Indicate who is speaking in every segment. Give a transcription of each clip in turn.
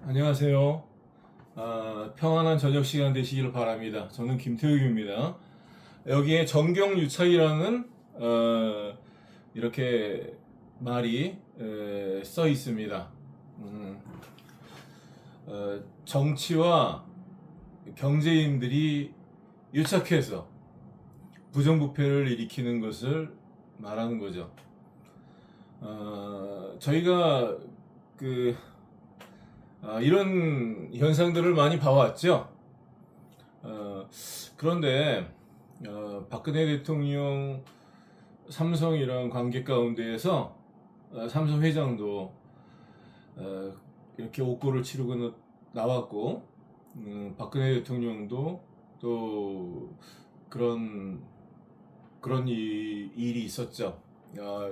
Speaker 1: 안녕하세요. 평안한 저녁 시간 되시길 바랍니다. 저는 김태욱입니다. 여기에 정경유착이라는 이렇게 말이 써 있습니다. 정치와 경제인들이 유착해서 부정부패를 일으키는 것을 말하는 거죠. 저희가 이런 현상들을 많이 봐왔죠. 그런데 박근혜 대통령 삼성이랑 관계 가운데에서 삼성 회장도 이렇게 옥고를 치르고 나왔고, 박근혜 대통령도 또 그런 일이 있었죠.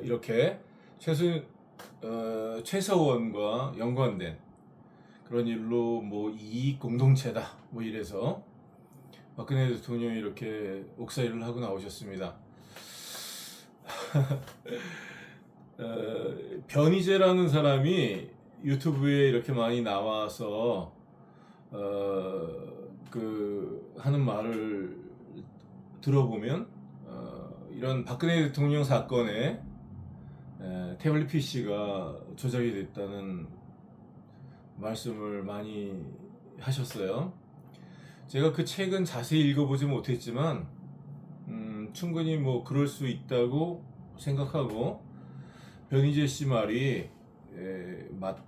Speaker 1: 이렇게 최서원과 연관된 그런 일로 뭐 이익 공동체다 뭐 이래서 박근혜 대통령이 이렇게 옥살이를 하고 나오셨습니다. 변희재라는 사람이 유튜브에 이렇게 많이 나와서 하는 말을 들어보면 이런 박근혜 대통령 사건에 태블릿 PC가 조작이 됐다는 말씀을 많이 하셨어요. 제가 그 책은 자세히 읽어보지 못했지만 충분히 뭐 그럴 수 있다고 생각하고, 변희재 씨 말이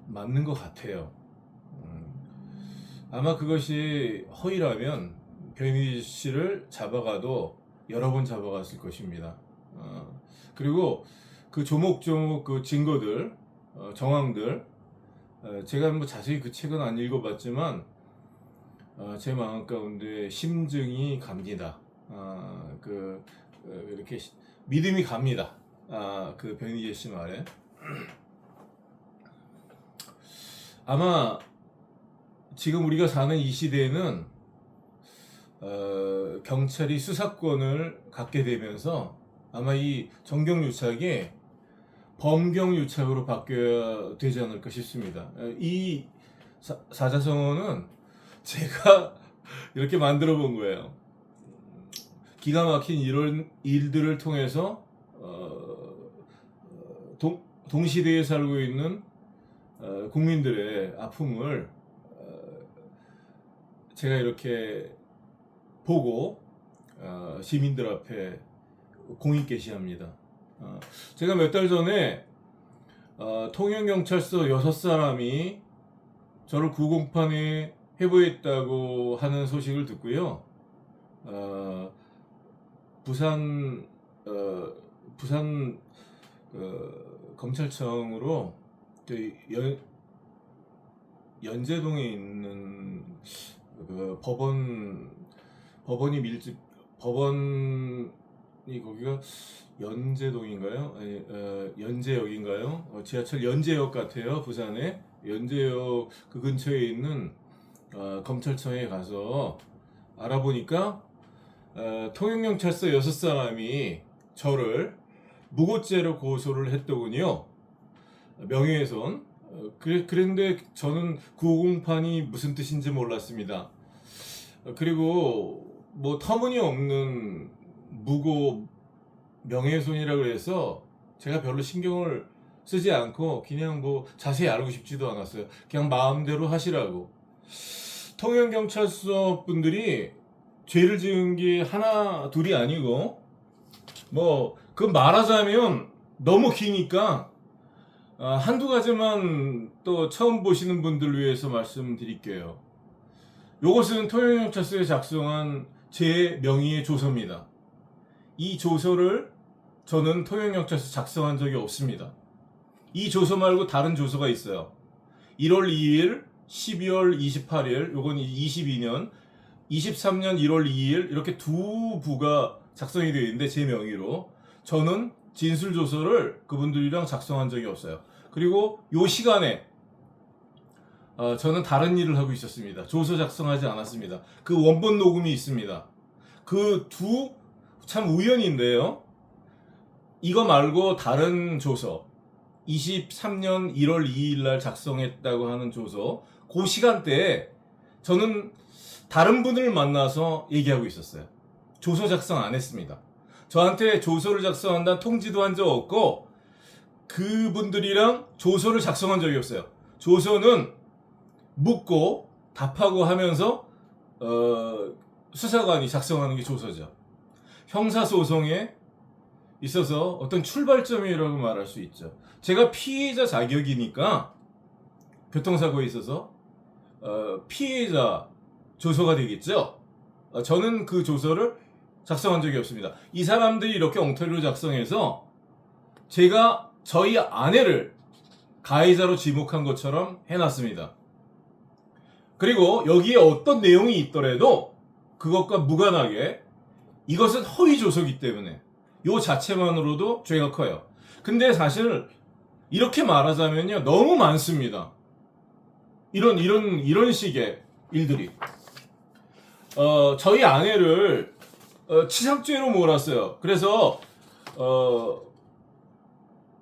Speaker 1: 맞는 것 같아요. 아마 그것이 허위라면 변희재 씨를 잡아가도 여러 번 잡아갔을 것입니다. 그리고 그 조목조목 그 증거들, 정황들, 제가 뭐 자세히 그 책은 안 읽어봤지만 제 마음 가운데 심증이 갑니다. 이렇게 믿음이 갑니다. 그 변희재 씨 말에. 아마 지금 우리가 사는 이 시대에는 경찰이 수사권을 갖게 되면서 아마 이 정경유착이 범경유착으로 바뀌어야 되지 않을까 싶습니다. 이 사자성어는 제가 이렇게 만들어 본 거예요. 기가 막힌 이런 일들을 통해서 동시대에 살고 있는 국민들의 아픔을 제가 이렇게 보고 시민들 앞에 공익 게시합니다. 제가 몇 달 전에 통영경찰서 6사람이 저를 구공판에 해부했다고 하는 소식을 듣고요. 부산 검찰청으로 연제동에 있는 그 법원이 거기가 연제동인가요? 아니, 연제역인가요? 지하철 연제역 같아요. 부산에 연제역 그 근처에 있는 검찰청에 가서 알아보니까 통영경찰서 6사람이 저를 무고죄로 고소를 했더군요. 명예훼손. 그런데 저는 950판이 무슨 뜻인지 몰랐습니다. 그리고 뭐 터무니없는 무고 명예훼손이라고 해서 제가 별로 신경을 쓰지 않고 그냥 뭐 자세히 알고 싶지도 않았어요. 그냥 마음대로 하시라고. 통영경찰서 분들이 죄를 지은 게 하나 둘이 아니고, 뭐 그 말하자면 너무 기니까 한두 가지만 또 처음 보시는 분들 위해서 말씀드릴게요. 요것은 통영경찰서에 작성한 제 명의의 조서입니다. 이 조서를 저는 통영경찰서 작성한 적이 없습니다. 이 조서 말고 다른 조서가 있어요. 1월 2일, 12월 28일, 요건 22년, 23년 1월 2일 이렇게 두 부가 작성이 되어 있는데 제 명의로 저는 진술조서를 그분들이랑 작성한 적이 없어요. 그리고 요 시간에 저는 다른 일을 하고 있었습니다. 조서 작성하지 않았습니다. 그 원본 녹음이 있습니다. 그 참 우연인데요. 이거 말고 다른 조서, 23년 1월 2일 날 작성했다고 하는 조서, 그 시간대에 저는 다른 분을 만나서 얘기하고 있었어요. 조서 작성 안 했습니다. 저한테 조서를 작성한다는 통지도 한 적 없고 그분들이랑 조서를 작성한 적이 없어요. 조서는 묻고 답하고 하면서 수사관이 작성하는 게 조서죠. 형사소송에 있어서 어떤 출발점이라고 말할 수 있죠. 제가 피해자 자격이니까 교통사고에 있어서 피해자 조서가 되겠죠. 저는 그 조서를 작성한 적이 없습니다. 이 사람들이 이렇게 엉터리로 작성해서 제가 저희 아내를 가해자로 지목한 것처럼 해놨습니다. 그리고 여기에 어떤 내용이 있더라도 그것과 무관하게 이것은 허위 조서이기 때문에 요 자체만으로도 죄가 커요. 근데 사실 이렇게 말하자면요, 너무 많습니다. 이런 식의 일들이. 저희 아내를 치상죄로 몰았어요. 그래서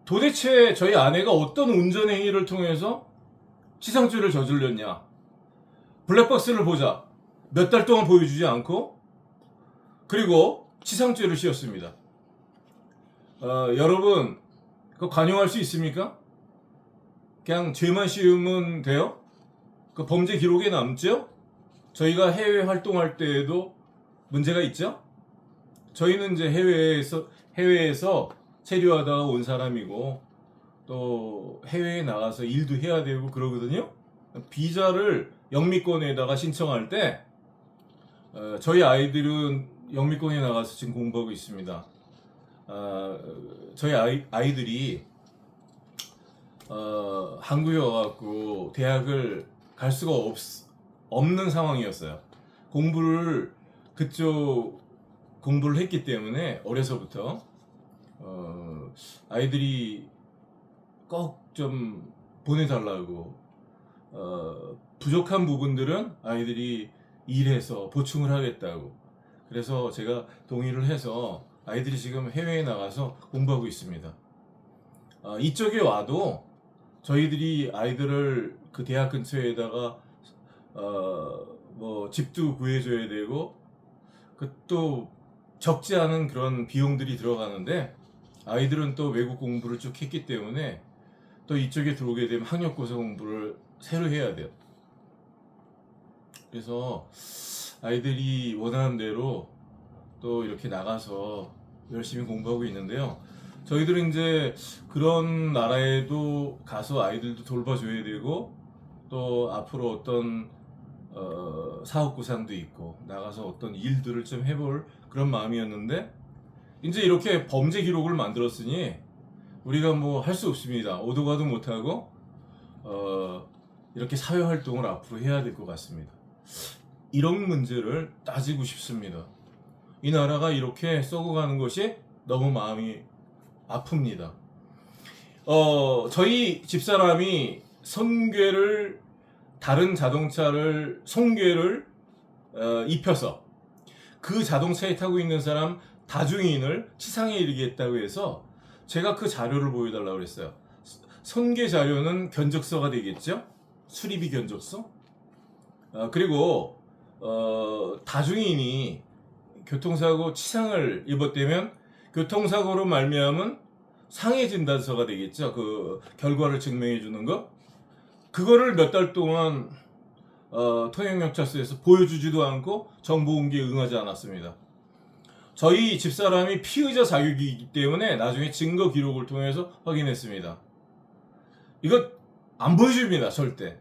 Speaker 1: 도대체 저희 아내가 어떤 운전행위를 통해서 치상죄를 저질렀냐. 블랙박스를 보자. 몇 달 동안 보여주지 않고 그리고 치상죄를 씌웠습니다. 여러분 그거 관용할 수 있습니까? 그냥 죄만 씌우면 돼요? 그 범죄 기록에 남죠? 저희가 해외 활동할 때에도 문제가 있죠? 저희는 이제 해외에서 체류하다가 온 사람이고 또 해외에 나가서 일도 해야 되고 그러거든요. 비자를 영미권에다가 신청할 때 저희 아이들은 영미권에 나가서 지금 공부하고 있습니다. 저희 아이들이 한국에 와갖고 대학을 갈 수가 없는 상황이었어요. 그쪽 공부를 했기 때문에 어려서부터 아이들이 꼭 좀 보내달라고 부족한 부분들은 아이들이 일해서 보충을 하겠다고 그래서 제가 동의를 해서 아이들이 지금 해외에 나가서 공부하고 있습니다. 이쪽에 와도 저희들이 아이들을 그 대학 근처에다가 뭐 집도 구해줘야 되고 또 적지 않은 그런 비용들이 들어가는데 아이들은 또 외국 공부를 쭉 했기 때문에 또 이쪽에 들어오게 되면 학력고사 공부를 새로 해야 돼요. 그래서 아이들이 원하는 대로 또 이렇게 나가서 열심히 공부하고 있는데요. 저희들은 이제 그런 나라에도 가서 아이들도 돌봐줘야 되고 또 앞으로 어떤 사업구상도 있고 나가서 어떤 일들을 좀 해볼 그런 마음이었는데 이제 이렇게 범죄 기록을 만들었으니 우리가 뭐 할 수 없습니다. 오도 가도 못하고 이렇게 사회활동을 앞으로 해야 될 것 같습니다. 이런 문제를 따지고 싶습니다. 이 나라가 이렇게 썩어가는 것이 너무 마음이 아픕니다. 저희 집사람이 다른 자동차를 손괴를 입혀서 그 자동차에 타고 있는 사람 다중인을 치상에 이르게 했다고 해서 제가 그 자료를 보여달라고 그랬어요. 손괴 자료는 견적서가 되겠죠? 수리비 견적서? 그리고 다중인이 교통사고 치상을 입었다면 교통사고로 말미암은 상해진단서가 되겠죠. 그 결과를 증명해 주는 거. 그거를 몇 달 동안 통영경찰서에서 보여주지도 않고 정보 공개에 응하지 않았습니다. 저희 집사람이 피의자 자격이기 때문에 나중에 증거 기록을 통해서 확인했습니다. 이거 안 보여줍니다, 절대.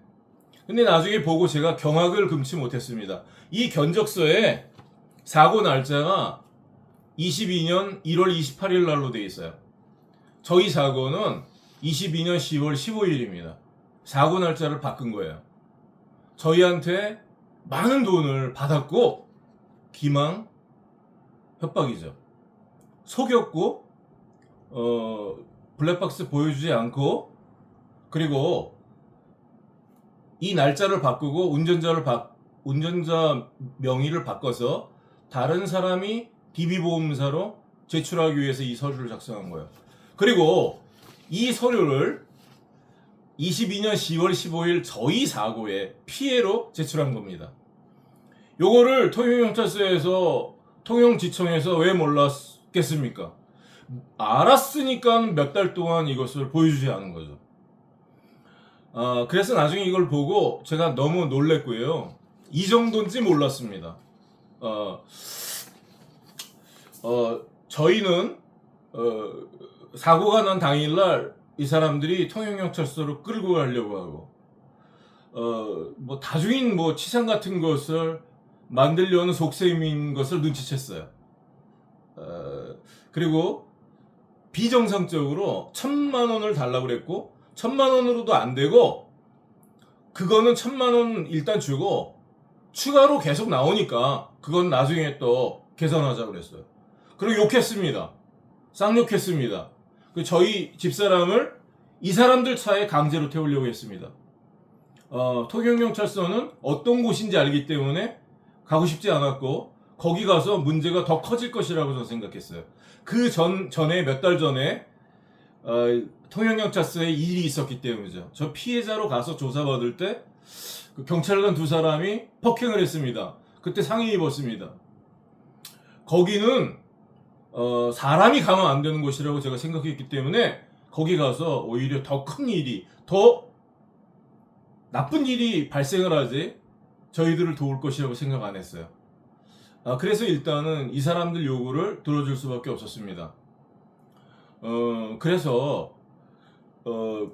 Speaker 1: 근데 나중에 보고 제가 경악을 금치 못했습니다. 이 견적서에 사고 날짜가 22년 1월 28일 날로 되어 있어요. 저희 사고는 22년 10월 15일입니다. 사고 날짜를 바꾼 거예요. 저희한테 많은 돈을 받았고 기망 협박이죠. 속였고 블랙박스 보여주지 않고 그리고 이 날짜를 바꾸고 운전자 명의를 바꿔서 다른 사람이 DB보험사로 제출하기 위해서 이 서류를 작성한 거예요. 그리고 이 서류를 22년 10월 15일 저희 사고의 피해로 제출한 겁니다. 요거를 통영경찰서에서 통영지청에서 왜 몰랐겠습니까? 알았으니까 몇 달 동안 이것을 보여주지 않은 거죠. 그래서 나중에 이걸 보고 제가 너무 놀랬고요. 이 정도인지 몰랐습니다. 저희는 사고가 난 당일날 이 사람들이 통영경찰서로 끌고 가려고 하고 뭐 다중인 뭐 치상 같은 것을 만들려는 속셈인 것을 눈치챘어요. 그리고 비정상적으로 1,000만 원을 달라고 그랬고 1,000만 원으로도 안 되고 그거는 1,000만 원 일단 주고 추가로 계속 나오니까 그건 나중에 또 계산하자고 그랬어요. 그리고 욕했습니다. 쌍욕했습니다. 저희 집사람을 이 사람들 차에 강제로 태우려고 했습니다. 통영경찰서는 어떤 곳인지 알기 때문에 가고 싶지 않았고 거기 가서 문제가 더 커질 것이라고 저는 생각했어요. 그 전에 몇 달 전에 통영경찰서에 일이 있었기 때문이죠. 저 피해자로 가서 조사받을 때 그 경찰관 2사람이 폭행을 했습니다. 그때 상의 입었습니다. 거기는 사람이 가면 안 되는 곳이라고 제가 생각했기 때문에 거기 가서 오히려 더 큰 일이, 더 나쁜 일이 발생을 하지 저희들을 도울 것이라고 생각 안 했어요. 그래서 일단은 이 사람들 요구를 들어줄 수밖에 없었습니다. 그래서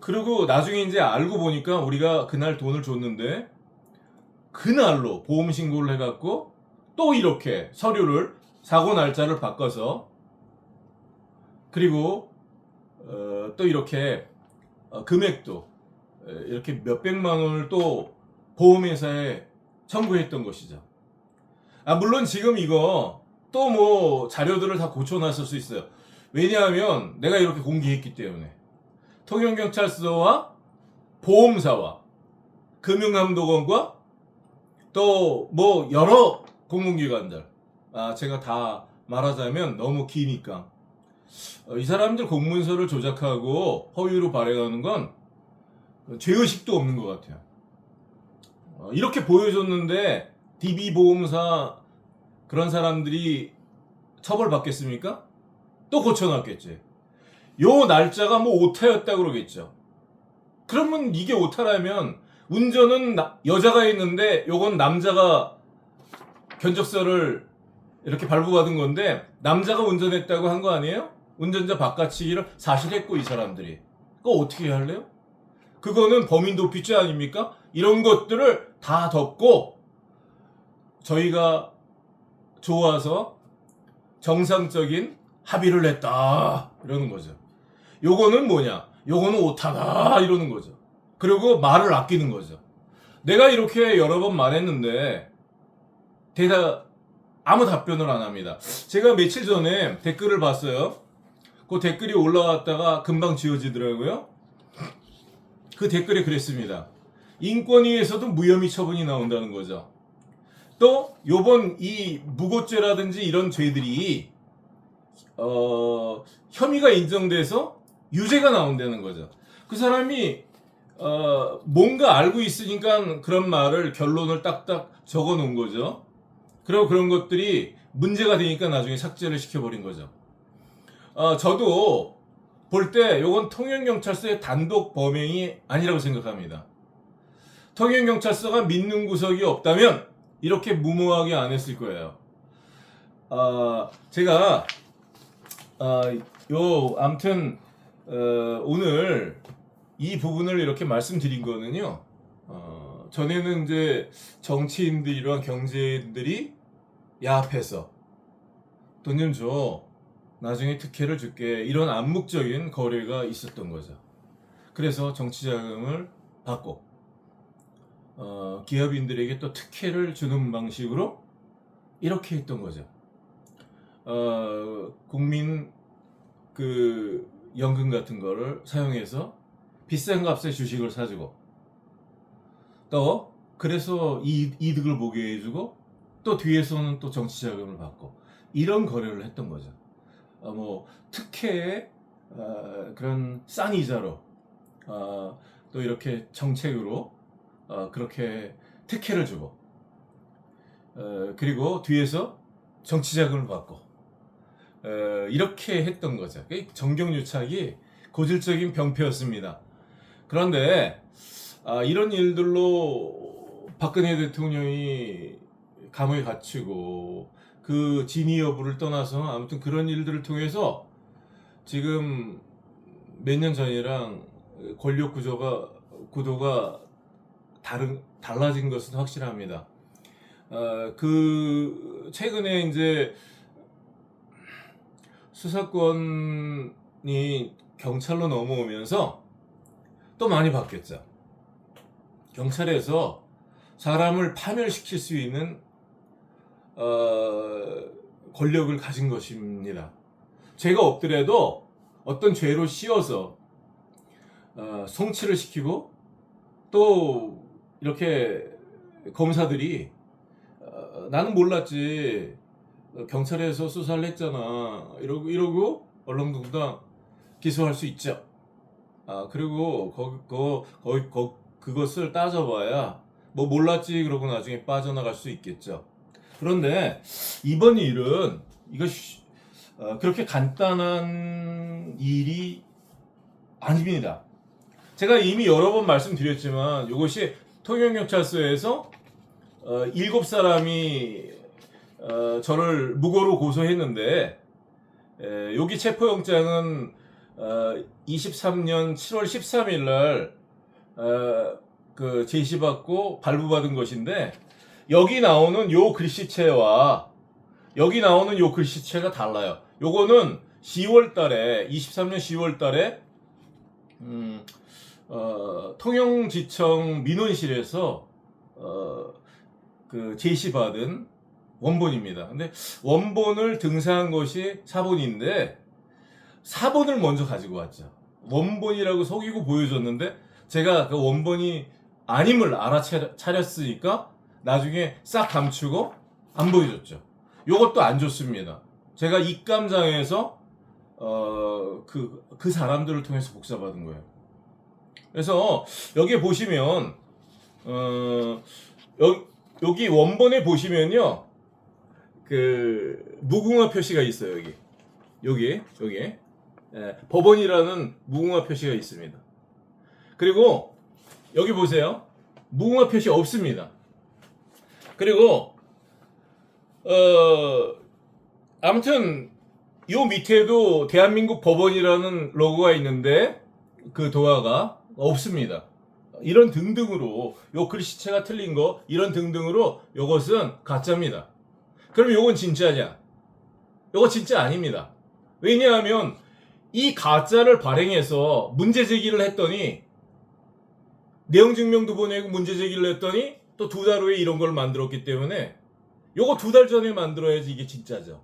Speaker 1: 그리고 나중에 이제 알고 보니까 우리가 그날 돈을 줬는데 그날로 보험 신고를 해갖고 또 이렇게 서류를 사고 날짜를 바꿔서 그리고 또 이렇게 금액도 이렇게 몇백만 원을 또 보험회사에 청구했던 것이죠. 물론 지금 이거 또 뭐 자료들을 다 고쳐놨을 수 있어요. 왜냐하면 내가 이렇게 공개했기 때문에 통영경찰서와 보험사와 금융감독원과 또 뭐 여러 공공기관들 제가 다 말하자면 너무 기니까 이 사람들 공문서를 조작하고 허위로 발행하는 건 죄의식도 없는 것 같아요. 이렇게 보여줬는데 DB보험사 그런 사람들이 처벌받겠습니까? 또 고쳐놨겠지. 요 날짜가 뭐 오타였다 그러겠죠. 그러면 이게 오타라면 운전은 여자가 했는데 요건 남자가 견적서를 이렇게 발부받은 건데 남자가 운전했다고 한 거 아니에요? 운전자 바깥치기를 사실했고 이 사람들이 그거 어떻게 할래요? 그거는 범인 도피죄 아닙니까? 이런 것들을 다 덮고 저희가 좋아서 정상적인 합의를 했다 이러는 거죠. 요거는 뭐냐? 요거는 오타다 이러는 거죠. 그리고 말을 아끼는 거죠. 내가 이렇게 여러 번 말했는데 아무 답변을 안 합니다. 제가 며칠 전에 댓글을 봤어요. 그 댓글이 올라왔다가 금방 지워지더라고요. 그 댓글에 그랬습니다. 인권위에서도 무혐의 처분이 나온다는 거죠. 또 요번 이 무고죄라든지 이런 죄들이 혐의가 인정돼서 유죄가 나온다는 거죠. 그 사람이 뭔가 알고 있으니까 그런 말을 결론을 딱딱 적어 놓은 거죠. 그리고 그런 것들이 문제가 되니까 나중에 삭제를 시켜버린 거죠. 저도 볼 때 요건 통영경찰서의 단독 범행이 아니라고 생각합니다. 통영경찰서가 믿는 구석이 없다면 이렇게 무모하게 안 했을 거예요. 제가 아무튼 오늘 이 부분을 이렇게 말씀드린 거는요. 전에는 이제 정치인들 이러한 경제인들이 야합해서 돈 좀 줘. 나중에 특혜를 줄게. 이런 암묵적인 거래가 있었던 거죠. 그래서 정치자금을 받고 기업인들에게 또 특혜를 주는 방식으로 이렇게 했던 거죠. 국민 그 연금 같은 거를 사용해서 비싼 값에 주식을 사주고 또 그래서 이득을 보게 해주고 또 뒤에서는 또 정치자금을 받고 이런 거래를 했던 거죠. 뭐 특혜에 그런 싼 이자로 또 이렇게 정책으로 그렇게 특혜를 주고 그리고 뒤에서 정치 자금을 받고 이렇게 했던 거죠. 정경유착이 고질적인 병폐였습니다. 그런데 이런 일들로 박근혜 대통령이 감옥에 갇히고 그 진위 여부를 떠나서 아무튼 그런 일들을 통해서 지금 몇 년 전이랑 권력 구도가 달라진 것은 확실합니다. 그 최근에 이제 수사권이 경찰로 넘어오면서 또 많이 바뀌었죠. 경찰에서 사람을 파멸시킬 수 있는 권력을 가진 것입니다. 죄가 없더라도 어떤 죄로 씌워서 송치를 시키고 또 이렇게 검사들이 나는 몰랐지 경찰에서 수사를 했잖아 이러고 얼렁뚱땅 기소할 수 있죠. 그리고 그것을 따져봐야 뭐 몰랐지 그러고 나중에 빠져나갈 수 있겠죠. 그런데 이번 일은 이것이 그렇게 간단한 일이 아닙니다. 제가 이미 여러 번 말씀드렸지만 이것이 통영경찰서에서 7사람이 저를 무고로 고소했는데 여기 체포영장은 23년 7월 13일 날 그 제시받고 발부받은 것인데 여기 나오는 요 글씨체와 여기 나오는 요 글씨체가 달라요. 요거는 10월 달에 23년 10월 달에 통영지청 민원실에서 그 제시받은 원본입니다. 근데 원본을 등사한 것이 사본인데 사본을 먼저 가지고 왔죠. 원본이라고 속이고 보여줬는데 제가 그 원본이 아님을 알아차렸으니까 나중에 싹 감추고 안 보여줬죠. 요것도 안 좋습니다. 제가 입감장에서 그 사람들을 통해서 복사받은 거예요. 그래서 여기 보시면 여기 원본에 보시면요 그 무궁화 표시가 있어요. 여기 법원이라는 무궁화 표시가 있습니다. 그리고 여기 보세요. 무궁화 표시 없습니다. 그리고 아무튼 요 밑에도 대한민국 법원이라는 로고가 있는데 그 도화가 없습니다. 이런 등등으로 요 글씨체가 틀린 거 이런 등등으로 요것은 가짜입니다. 그럼 요건 진짜냐? 요거 진짜 아닙니다. 왜냐하면 이 가짜를 발행해서 문제 제기를 했더니 내용 증명도 보내고 문제 제기를 했더니 또 2달 후에 이런 걸 만들었기 때문에 요거 2달 전에 만들어야지 이게 진짜죠.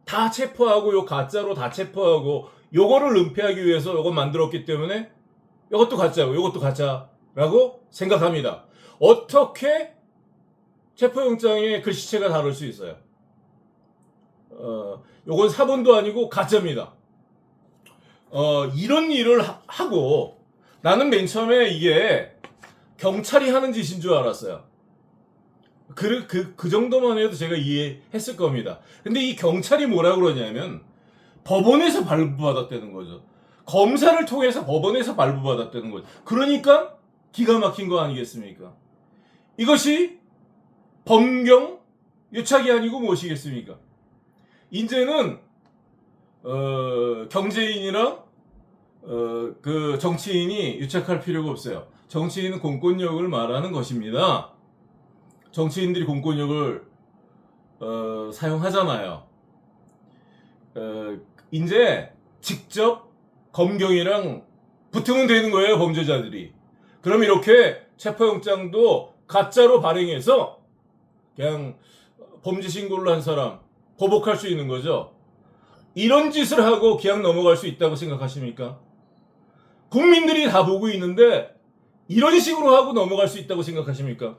Speaker 1: 다 체포하고 요 가짜로 다 체포하고 요거를 은폐하기 위해서 요거 만들었기 때문에 요것도 가짜고 요것도 가짜라고 생각합니다. 어떻게 체포영장에 글씨체가 다를 수 있어요? 요건 사본도 아니고 가짜입니다. 이런 일을 하고 나는 맨 처음에 이게 경찰이 하는 짓인 줄 알았어요. 그 정도만 해도 제가 이해했을 겁니다. 근데 이 경찰이 뭐라 그러냐면 법원에서 발부받았다는 거죠. 검사를 통해서 법원에서 발부받았다는 거죠. 그러니까 기가 막힌 거 아니겠습니까? 이것이 범경 유착이 아니고 무엇이겠습니까? 이제는 경제인이랑 그 정치인이 유착할 필요가 없어요. 정치인은 공권력을 말하는 것입니다. 정치인들이 공권력을 사용하잖아요. 이제 직접 검경이랑 붙으면 되는 거예요, 범죄자들이. 그럼 이렇게 체포영장도 가짜로 발행해서 그냥 범죄 신고를 한 사람 보복할 수 있는 거죠. 이런 짓을 하고 그냥 넘어갈 수 있다고 생각하십니까? 국민들이 다 보고 있는데 이런 식으로 하고 넘어갈 수 있다고 생각하십니까?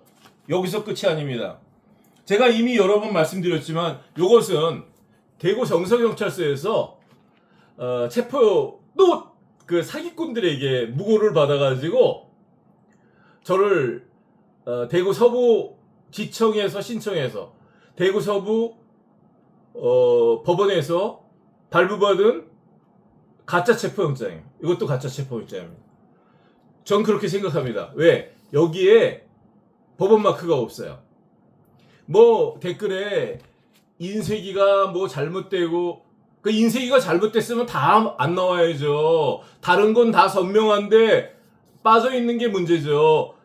Speaker 1: 여기서 끝이 아닙니다. 제가 이미 여러 번 말씀드렸지만 이것은 대구 정서경찰서에서 체포 또 그 사기꾼들에게 무고를 받아가지고 저를 대구 서부 지청에서 신청해서 대구 서부 법원에서 발부받은 가짜 체포영장이에요. 이것도 가짜 체포영장입니다. 전 그렇게 생각합니다. 왜? 여기에 법원 마크가 없어요. 뭐 댓글에 인쇄기가 뭐 잘못되고, 그 인쇄기가 잘못됐으면 다 안 나와야죠. 다른 건 다 선명한데 빠져있는 게 문제죠.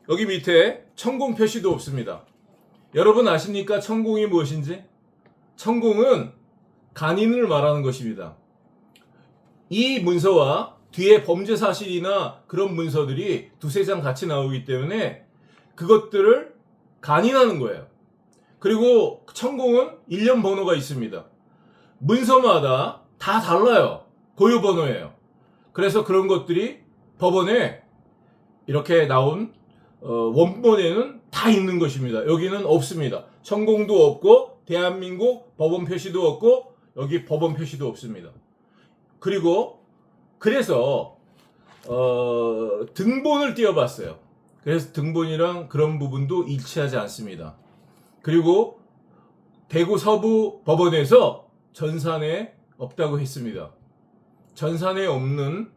Speaker 1: 여기 밑에 천공 표시도 없습니다. 여러분 아십니까? 천공이 무엇인지? 천공은 간인을 말하는 것입니다. 이 문서와 뒤에 범죄 사실이나 그런 문서들이 두세 장 같이 나오기 때문에 그것들을 간인하는 거예요. 그리고 천공은 일련 번호가 있습니다. 문서마다 다 달라요. 고유 번호예요. 그래서 그런 것들이 법원에 이렇게 나온 원본에는 다 있는 것입니다. 여기는 없습니다. 천공도 없고 대한민국 법원 표시도 없고 여기 법원 표시도 없습니다. 그래서 등본을 띄워봤어요. 그래서 등본이랑 그런 부분도 일치하지 않습니다. 그리고 대구 서부 법원에서 전산에 없다고 했습니다. 전산에 없는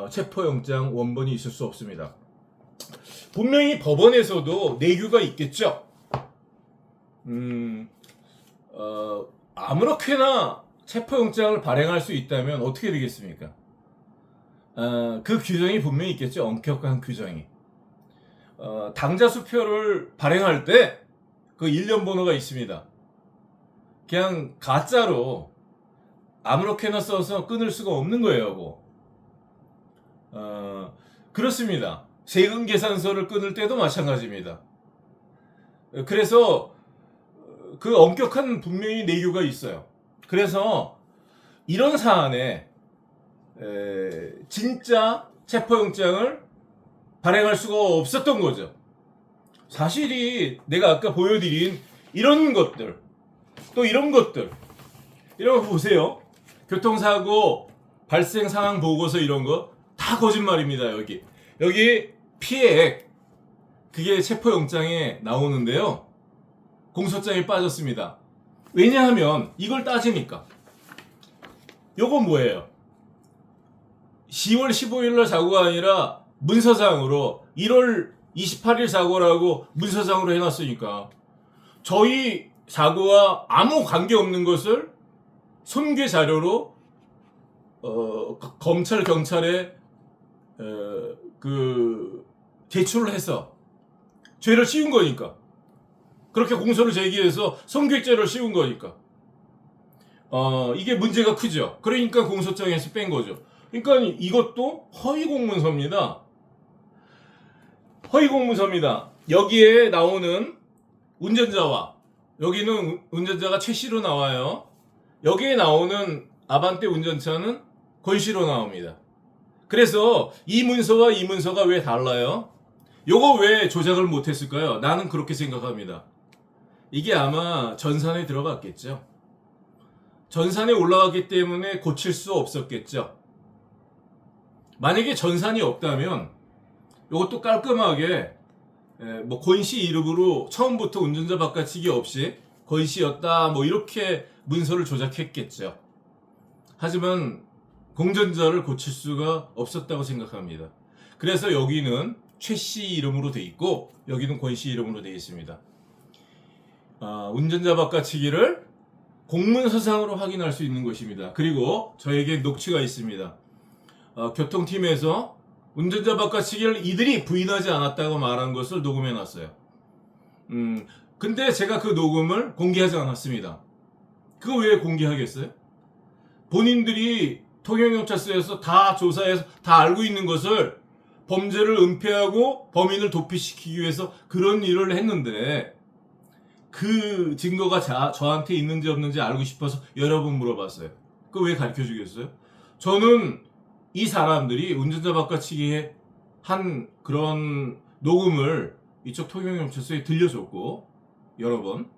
Speaker 1: 체포영장 원본이 있을 수 없습니다. 분명히 법원에서도 내규가 있겠죠. 아무렇게나 체포영장을 발행할 수 있다면 어떻게 되겠습니까? 그 규정이 분명히 있겠죠. 엄격한 규정이. 당자 수표를 발행할 때 그 일련 번호가 있습니다. 그냥 가짜로 아무렇게나 써서 끊을 수가 없는 거예요. 그렇습니다. 세금 계산서를 끊을 때도 마찬가지입니다. 그래서 그 엄격한 분명히 내규가 있어요. 그래서 이런 사안에 진짜 체포영장을 발행할 수가 없었던 거죠. 사실이 내가 아까 보여드린 이런 것들, 또 이런 것들, 이런 거 보세요. 교통사고 발생 상황 보고서 이런 거 다 거짓말입니다. 여기 피해액, 그게 체포영장에 나오는데요. 공소장에 빠졌습니다. 왜냐하면 이걸 따지니까. 요건 뭐예요? 10월 15일 날 사고가 아니라 문서상으로 1월 28일 사고라고 문서상으로 해놨으니까 저희 사고와 아무 관계없는 것을 손괴 자료로 검찰 경찰에 제출을 해서 죄를 씌운 거니까, 그렇게 공소를 제기해서 손괴죄를 씌운 거니까 이게 문제가 크죠. 그러니까 공소장에서 뺀 거죠. 그러니까 이것도 허위 공문서입니다. 여기에 나오는 운전자와, 여기는 운전자가 최씨로 나와요. 여기에 나오는 아반떼 운전차는 권씨로 나옵니다. 그래서 이 문서와 이 문서가 왜 달라요? 요거 왜 조작을 못했을까요? 나는 그렇게 생각합니다. 이게 아마 전산에 들어갔겠죠. 전산에 올라갔기 때문에 고칠 수 없었겠죠. 만약에 전산이 없다면 이것도 깔끔하게 뭐 권씨 이름으로 처음부터 운전자 바꿔치기 없이 권씨였다 뭐 이렇게 문서를 조작했겠죠. 하지만 공전자를 고칠 수가 없었다고 생각합니다. 그래서 여기는 최씨 이름으로 돼 있고 여기는 권씨 이름으로 돼 있습니다. 운전자 바꿔치기를 공문서상으로 확인할 수 있는 것입니다. 그리고 저에게 녹취가 있습니다. 교통팀에서 운전자 바꿔치기를 이들이 부인하지 않았다고 말한 것을 녹음해 놨어요. 근데 제가 그 녹음을 공개하지 않았습니다. 그거 왜 공개하겠어요? 본인들이 통영경찰서에서 다 조사해서 다 알고 있는 것을 범죄를 은폐하고 범인을 도피시키기 위해서 그런 일을 했는데 그 증거가 저한테 있는지 없는지 알고 싶어서 여러 번 물어봤어요. 그거 왜 가르쳐 주겠어요? 저는 이 사람들이 운전자 바꿔치기 한 그런 녹음을 이쪽 통영경찰서에 들려줬고 여러 번,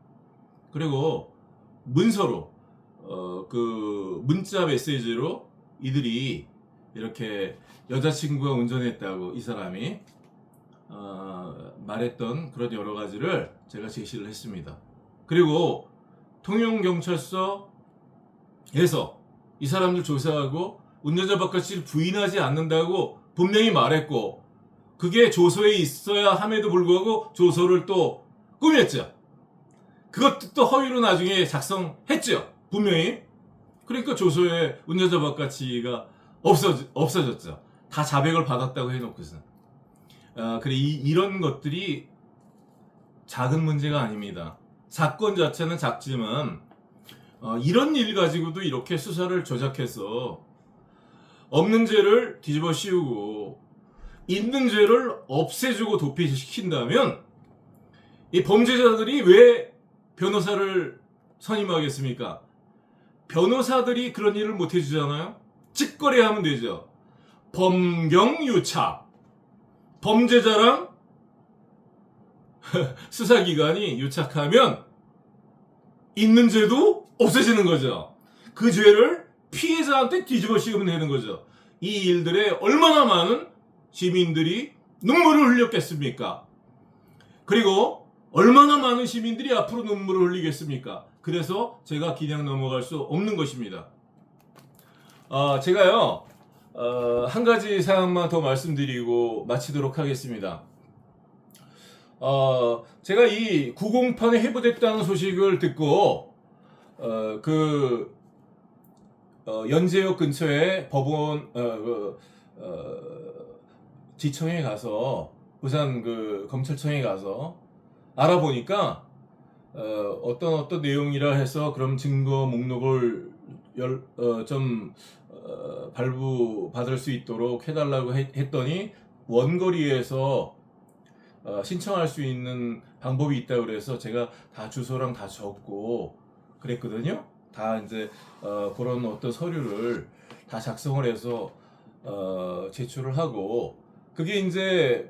Speaker 1: 그리고 문서로 그 문자 메시지로 이들이 이렇게 여자친구가 운전했다고 이 사람이 말했던 그런 여러 가지를 제가 제시를 했습니다. 그리고 통영경찰서에서 이 사람들 조사하고 운전자 바깥을 부인하지 않는다고 분명히 말했고, 그게 조서에 있어야 함에도 불구하고 조서를 또 꾸몄죠. 그것도 또 허위로 나중에 작성했죠. 분명히. 그러니까 조서에 운전자 바깥이가 없어졌죠. 다 자백을 받았다고 해놓고서. 그래, 이런 것들이 작은 문제가 아닙니다. 사건 자체는 작지만 이런 일 가지고도 이렇게 수사를 조작해서 없는 죄를 뒤집어 씌우고 있는 죄를 없애주고 도피시킨다면 이 범죄자들이 왜 변호사를 선임하겠습니까? 변호사들이 그런 일을 못 해주잖아요. 직거래하면 되죠. 범경유착. 범죄자랑 수사기관이 유착하면 있는 죄도 없어지는 거죠. 그 죄를 피해자한테 뒤집어 씌우면 되는 거죠. 이 일들에 얼마나 많은 시민들이 눈물을 흘렸겠습니까? 그리고 얼마나 많은 시민들이 앞으로 눈물을 흘리겠습니까? 그래서 제가 그냥 넘어갈 수 없는 것입니다. 제가요, 한 가지 사항만 더 말씀드리고 마치도록 하겠습니다. 제가 이 908에 해부됐다는 소식을 듣고, 연제역 근처에 법원, 지청에 가서, 부산 검찰청에 가서 알아보니까, 어떤 내용이라 해서 그럼 증거 목록을 발부받을 수 있도록 해달라고 했더니 원거리에서 신청할 수 있는 방법이 있다고 그래서 제가 다 주소랑 다 적고 그랬거든요. 다 이제 그런 어떤 서류를 다 작성을 해서 제출을 하고, 그게 이제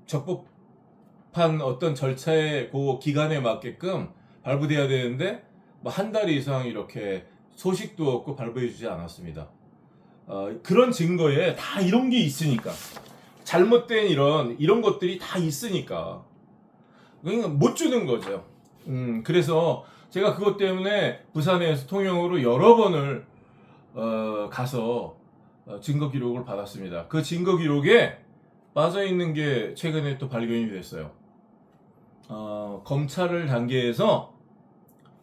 Speaker 1: 적법한 어떤 절차의 그 기간에 맞게끔 발부돼야 되는데 뭐 한 달 이상 이렇게 소식도 없고 발부해주지 않았습니다. 그런 증거에 다 이런 게 있으니까, 잘못된 이런 것들이 다 있으니까 그러니까 못 주는 거죠. 그래서 제가 그것 때문에 부산에서 통영으로 여러 번을 가서 증거 기록을 받았습니다. 그 증거 기록에 빠져 있는 게 최근에 또 발견이 됐어요. 검찰 단계에서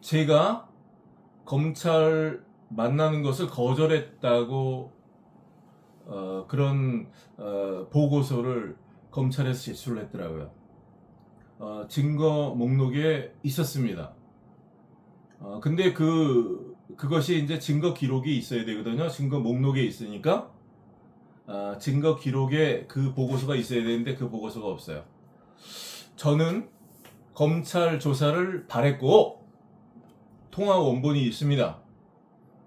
Speaker 1: 제가 검찰 만나는 것을 거절했다고 그런 보고서를 검찰에서 제출을 했더라고요. 증거 목록에 있었습니다. 근데 그것이 이제 증거 기록이 있어야 되거든요. 증거 목록에 있으니까 증거 기록에 그 보고서가 있어야 되는데 그 보고서가 없어요. 저는 검찰 조사를 바랬고 통화 원본이 있습니다.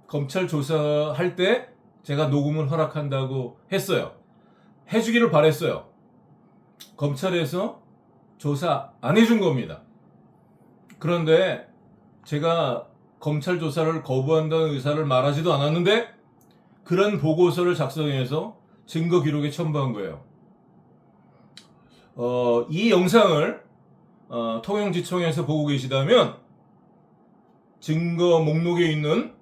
Speaker 1: 검찰 조사할 때 제가 녹음을 허락한다고 했어요. 해주기를 바랬어요. 검찰에서 조사 안 해준 겁니다. 그런데 제가 검찰 조사를 거부한다는 의사를 말하지도 않았는데 그런 보고서를 작성해서 증거 기록에 첨부한 거예요. 이 영상을 통영지청에서 보고 계시다면 증거 목록에 있는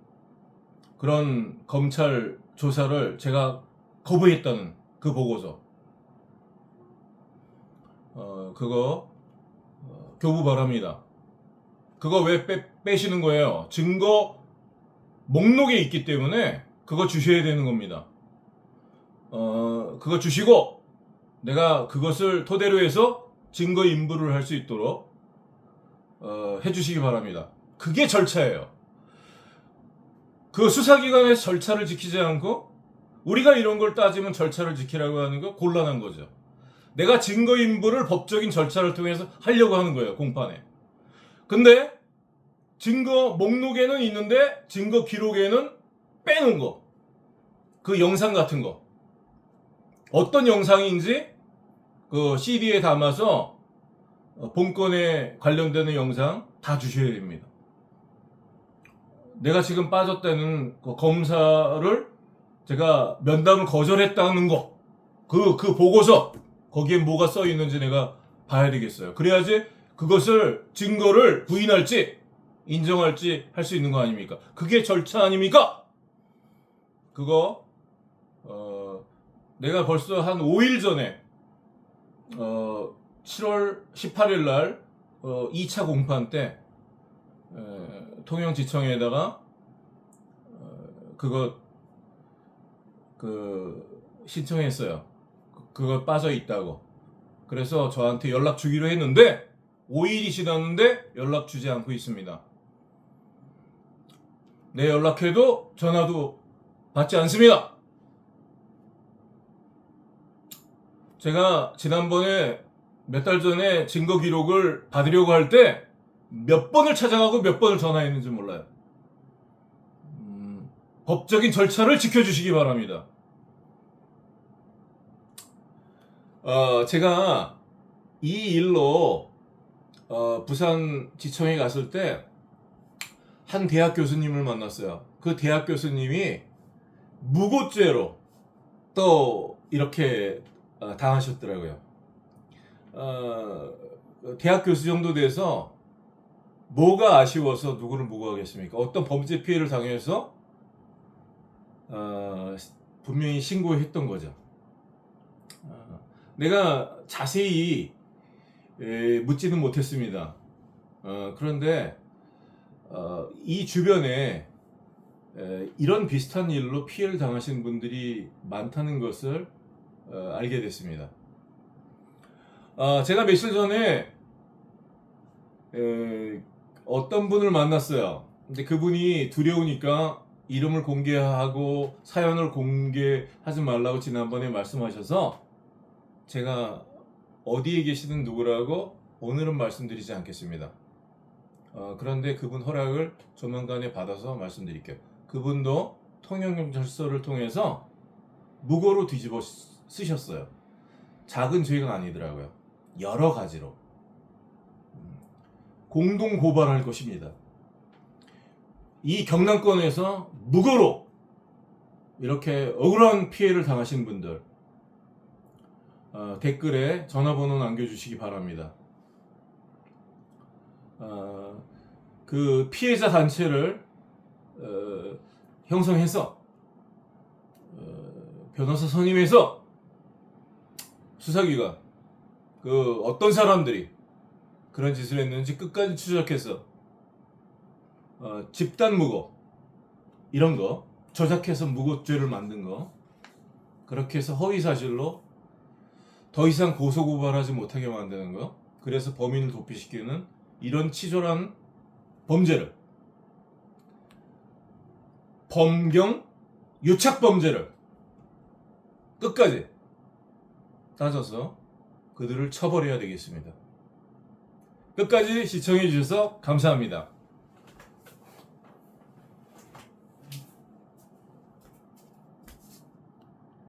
Speaker 1: 그런 검찰 조사를 제가 거부했다는 그 보고서, 그거 교부 바랍니다. 그거 왜 빼시는 거예요? 증거 목록에 있기 때문에 그거 주셔야 되는 겁니다. 그거 주시고 내가 그것을 토대로 해서 증거 인부를 할 수 있도록 해주시기 바랍니다. 그게 절차예요. 그 수사기관의 절차를 지키지 않고 우리가 이런 걸 따지면 절차를 지키라고 하는 거 곤란한 거죠. 내가 증거 인부를 법적인 절차를 통해서 하려고 하는 거예요, 공판에. 근데 증거 목록에는 있는데 증거 기록에는 빼놓은 거. 그 영상 같은 거. 어떤 영상인지 그 CD에 담아서 본건에 관련되는 영상 다 주셔야 됩니다. 내가 지금 빠졌다는 그 검사를 제가 면담을 거절했다는 거, 그 보고서, 거기에 뭐가 써 있는지 내가 봐야 되겠어요. 그래야지 그것을 증거를 부인할지 인정할지 할 수 있는 거 아닙니까? 그게 절차 아닙니까? 그거 내가 벌써 한 5일 전에 7월 18일 날 2차 공판 때 통영지청에다가 그거 신청했어요. 그거 빠져 있다고. 그래서 저한테 연락 주기로 했는데 5일이 지났는데 연락 주지 않고 있습니다. 내 연락해도 전화도 받지 않습니다. 제가 지난번에 몇 달 전에 증거 기록을 받으려고 할 때 몇 번을 찾아가고 몇 번을 전화했는지 몰라요. 법적인 절차를 지켜주시기 바랍니다. 제가 이 일로 부산 지청에 갔을 때 한 대학 교수님을 만났어요. 그 대학 교수님이 무고죄로 또 이렇게 당하셨더라고요. 대학 교수 정도 돼서 뭐가 아쉬워서 누구를 무고하겠습니까? 어떤 범죄 피해를 당해서 분명히 신고했던 거죠. 내가 자세히 묻지는 못했습니다. 그런데 이 주변에 이런 비슷한 일로 피해를 당하신 분들이 많다는 것을 알게 됐습니다. 제가 며칠 전에 어떤 분을 만났어요. 근데 그분이 두려우니까 이름을 공개하고 사연을 공개하지 말라고 지난번에 말씀하셔서 제가 어디에 계시든 누구라고 오늘은 말씀드리지 않겠습니다. 그런데 그분 허락을 조만간에 받아서 말씀드릴게요. 그분도 통영경찰서를 통해서 무고로 뒤집어 쓰셨어요. 작은 죄가 아니더라고요. 여러 가지로 공동 고발할 것입니다. 이 경남권에서 무고로 이렇게 억울한 피해를 당하신 분들 댓글에 전화번호 남겨주시기 바랍니다. 그 피해자 단체를 형성해서 변호사 선임해서 수사기관 그 어떤 사람들이 그런 짓을 했는지 끝까지 추적해서 집단 무고 이런 거 조작해서 무고죄를 만든 거 그렇게 해서 허위사실로 더 이상 고소고발하지 못하게 만드는 거 그래서 범인을 도피시키는 이런 치졸한 범죄를 범경 유착범죄를 끝까지 따져서 그들을 처벌해야 되겠습니다. 끝까지 시청해 주셔서 감사합니다.